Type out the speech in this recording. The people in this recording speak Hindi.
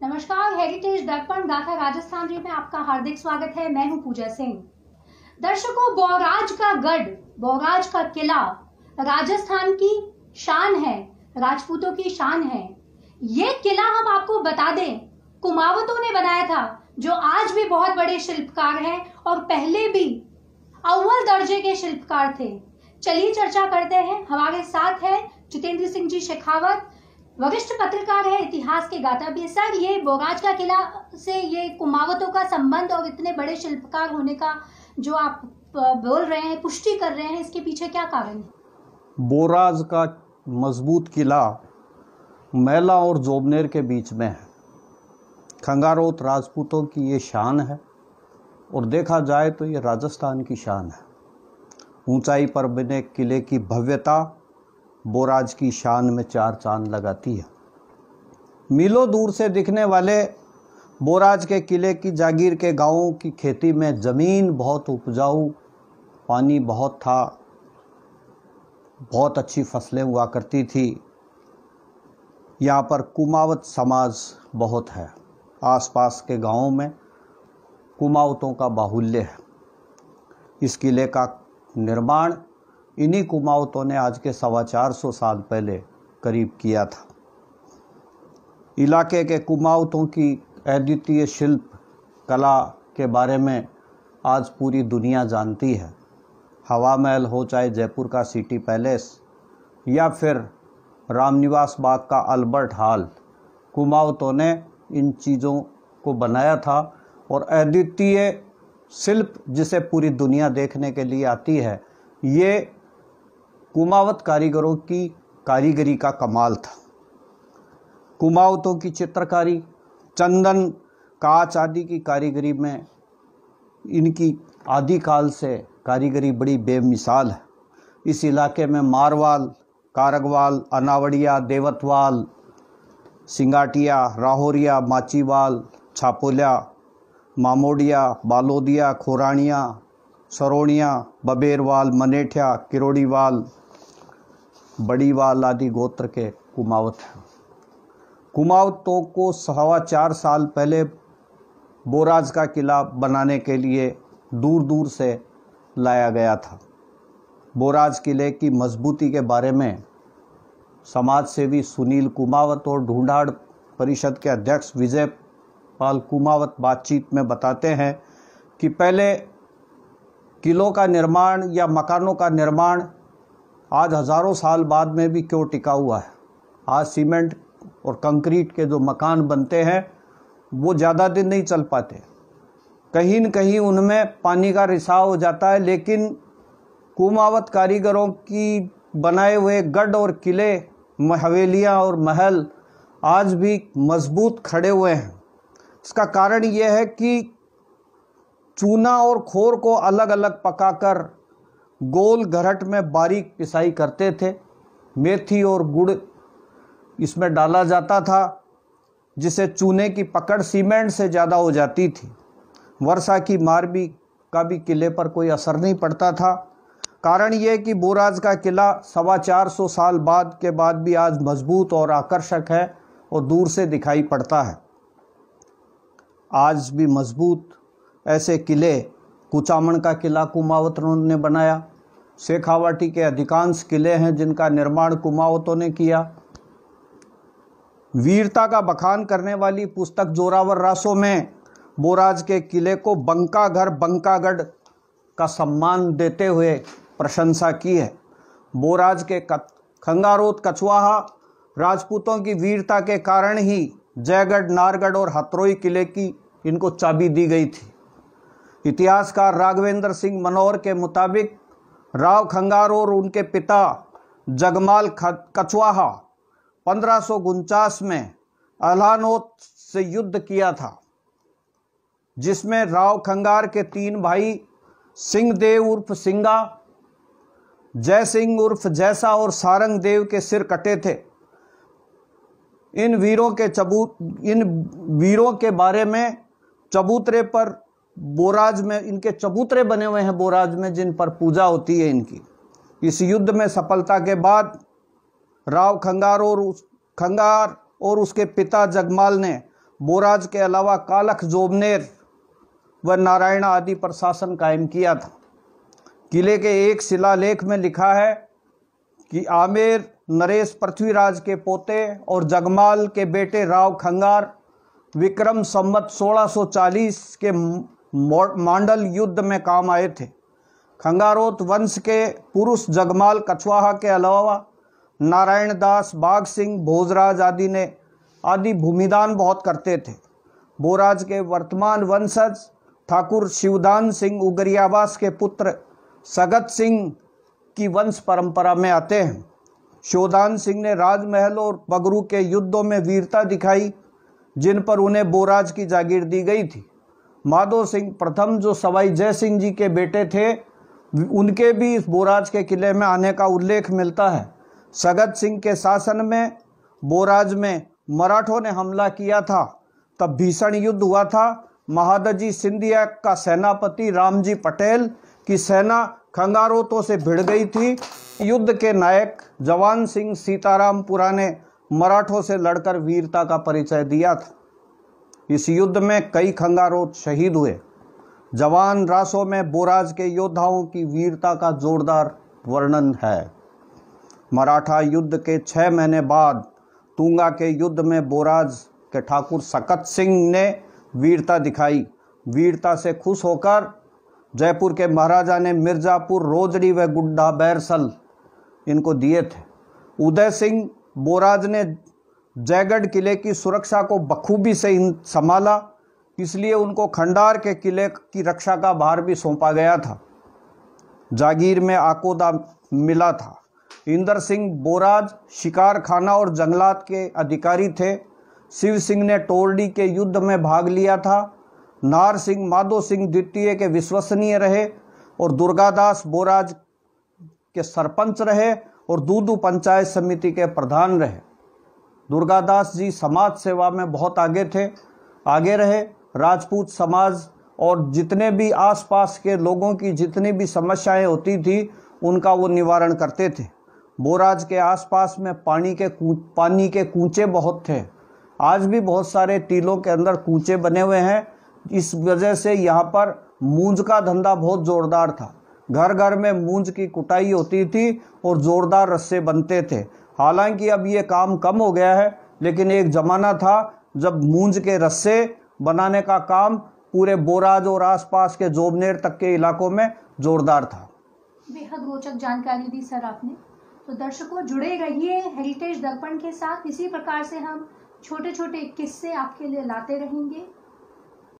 नमस्कार, हेरिटेज दर्पण गाथा राजस्थान जी में आपका हार्दिक स्वागत है। मैं हूं पूजा सिंह। दर्शकों, बौराज का गढ़, बौराज का किला राजस्थान की शान है, राजपूतों की शान है। ये किला हम आपको बता दें, कुमावतों ने बनाया था, जो आज भी बहुत बड़े शिल्पकार हैं और पहले भी अव्वल दर्जे के शिल्पकार थे। चलिए चर्चा करते हैं। हमारे साथ है जितेंद्र सिंह जी शेखावत, वरिष्ठ पत्रकार है, इतिहास के गाथा भी। सर, ये बौराज का किला से ये कुमावतों का संबंध और इतने बड़े शिल्पकार होने का जो आप बोल रहे हैं, पुष्टि कर रहे हैं, इसके पीछे क्या कारण है? बोराज का मजबूत किला मैला और जोबनेर के बीच में है। खंगारोत राजपूतों की ये शान है और देखा जाए तो ये राजस्थान की शान है। ऊंचाई पर बने किले की भव्यता बोराज की शान में चार चांद लगाती है। मीलों दूर से दिखने वाले बोराज के किले की जागीर के गांवों की खेती में ज़मीन बहुत उपजाऊ, पानी बहुत था, बहुत अच्छी फसलें हुआ करती थी। यहाँ पर कुमावत समाज बहुत है। आसपास के गांवों में कुमावतों का बाहुल्य है। इस किले का निर्माण इन्हीं कुमावतों ने आज के 450 साल पहले करीब किया था। इलाके के कुमावतों की अद्वितीय शिल्प कला के बारे में आज पूरी दुनिया जानती है। हवा महल हो, चाहे जयपुर का सिटी पैलेस या फिर रामनिवास बाग का अल्बर्ट हॉल, कुमावतों ने इन चीज़ों को बनाया था। और अद्वितीय शिल्प जिसे पूरी दुनिया देखने के लिए आती है, ये कुमावत कारीगरों की कारीगरी का कमाल था। कुमावतों की चित्रकारी, चंदन, कांच आदि की कारीगरी में इनकी आदिकाल से कारीगरी बड़ी बेमिसाल है। इस इलाके में मारवाल, कारगवाल, अनावड़िया, देवतवाल, सिंगाटिया, राहोरिया, माचीवाल, छापोलिया, मामोडिया, बालोदिया, खोरानिया, सरोनिया, बबेरवाल, मनेठिया, किरोड़ीवाल, बड़ीवाल आदि गोत्र के कुमावत हैं। कुमावतों को 4.25 साल पहले बोराज का किला बनाने के लिए दूर दूर से लाया गया था। बोराज किले की मजबूती के बारे में समाज सेवी सुनील कुमावत और ढूंढाड़ परिषद के अध्यक्ष विजय पाल कुमावत बातचीत में बताते हैं कि पहले किलों का निर्माण या मकानों का निर्माण आज हज़ारों साल बाद में भी क्यों टिका हुआ है। आज सीमेंट और कंक्रीट के जो मकान बनते हैं वो ज़्यादा दिन नहीं चल पाते, कहीं न कहीं उनमें पानी का रिसाव हो जाता है। लेकिन कुमावत कारीगरों की बनाए हुए गढ़ और किले, हवेलियाँ और महल आज भी मजबूत खड़े हुए हैं। इसका कारण यह है कि चूना और खोर को अलग अलग पकाकर गोल घरट में बारीक पिसाई करते थे। मेथी और गुड़ इसमें डाला जाता था, जिससे चूने की पकड़ सीमेंट से ज़्यादा हो जाती थी। वर्षा की मार का भी किले पर कोई असर नहीं पड़ता था। कारण यह कि बोराज का किला 425 साल के बाद भी आज मजबूत और आकर्षक है और दूर से दिखाई पड़ता है। आज भी मजबूत ऐसे किले, कुचामन का किला कुमावतों ने बनाया। शेखावाटी के अधिकांश किले हैं जिनका निर्माण कुमावतों ने किया। वीरता का बखान करने वाली पुस्तक जोरावर रासो में बोराज के किले को बंकाघर, बंकागढ़ का सम्मान देते हुए प्रशंसा की है। बोराज के खंगारोत, कछवाहा राजपूतों की वीरता के कारण ही जयगढ़, नारगढ़ और हथरोई किले की इनको चाबी दी गई थी। इतिहासकार राघवेंद्र सिंह मनोहर के मुताबिक राव खंगार और उनके पिता जगमाल कछवाहा 1549 में अलानोत से युद्ध किया था, जिसमें राव खंगार के 3 भाई सिंहदेव उर्फ सिंगा, जय सिंह उर्फ जैसा और सारंग देव के सिर कटे थे। इन वीरों के बारे में चबूतरे पर बोराज में, इनके चबूतरे बने हुए हैं बोराज में, जिन पर पूजा होती है इनकी। इस युद्ध में सफलता के बाद राव खंगार और उसके पिता जगमाल ने बोराज के अलावा कालख, जोबनेर व नारायण आदि पर शासन कायम किया था। किले के एक शिलालेख में लिखा है कि आमेर नरेश पृथ्वीराज के पोते और जगमाल के बेटे राव खंगार विक्रम संवत 1640 के मांडल युद्ध में काम आए थे। खंगारोत वंश के पुरुष जगमाल कछवाहा के अलावा नारायण दास, बाघ सिंह, भोजराज आदि भूमिदान बहुत करते थे। बोराज के वर्तमान वंशज ठाकुर शिवदान सिंह उगरियावास के पुत्र सगत सिंह की वंश परंपरा में आते हैं। शिवदान सिंह ने राजमहल और बगरू के युद्धों में वीरता दिखाई, जिन पर उन्हें बोराज की जागीर दी गई थी। माधो सिंह प्रथम, जो सवाई जय सिंह जी के बेटे थे, उनके भी इस बोराज के किले में आने का उल्लेख मिलता है। सगत सिंह के शासन में बोराज में मराठों ने हमला किया था, तब भीषण युद्ध हुआ था। महादजी सिंधिया का सेनापति रामजी पटेल की सेना खंगारोतों से भिड़ गई थी। युद्ध के नायक जवान सिंह सीतारामपुरा ने मराठों से लड़कर वीरता का परिचय दिया था। इस युद्ध में कई खंगारोत शहीद हुए। जवान रासों में बोराज के योद्धाओं की वीरता का जोरदार वर्णन है। मराठा युद्ध के 6 महीने बाद तुंगा के युद्ध में बोराज के ठाकुर सकत सिंह ने वीरता दिखाई। वीरता से खुश होकर जयपुर के महाराजा ने मिर्जापुर, रोजड़ी व गुड्डा बैरसल इनको दिए थे। उदय सिंह बोराज ने जयगढ़ किले की सुरक्षा को बखूबी से संभाला, इसलिए उनको खंडार के किले की रक्षा का भार भी सौंपा गया था। जागीर में आकोदा मिला था। इंदर सिंह बोराज शिकार खाना और जंगलात के अधिकारी थे। शिव सिंह ने टोरडी के युद्ध में भाग लिया था। नार सिंह माधो सिंह द्वितीय के विश्वसनीय रहे और दुर्गादास बोराज के सरपंच रहे और दूदू पंचायत समिति के प्रधान रहे। दुर्गादास जी समाज सेवा में बहुत आगे रहे। राजपूत समाज और जितने भी आसपास के लोगों की जितनी भी समस्याएं होती थी, उनका वो निवारण करते थे। बोराज के आसपास में पानी के कूचे बहुत थे। आज भी बहुत सारे टीलों के अंदर कूचे बने हुए हैं। इस वजह से यहाँ पर मूंज का धंधा बहुत जोरदार था। घर घर में मूंज की कुटाई होती थी और जोरदार रस्से बनते थे। हालांकि अब ये काम कम हो गया है, लेकिन एक ज़माना था जब मूंज के रस्से बनाने का काम पूरे बोराज और आसपास के जोबनेर तक के इलाकों में जोरदार था। बेहद रोचक जानकारी दी सर आपने। तो दर्शकों, जुड़े रहिए हेरिटेज दर्पण के साथ। इसी प्रकार से हम छोटे छोटे किस्से आपके लिए लाते रहेंगे।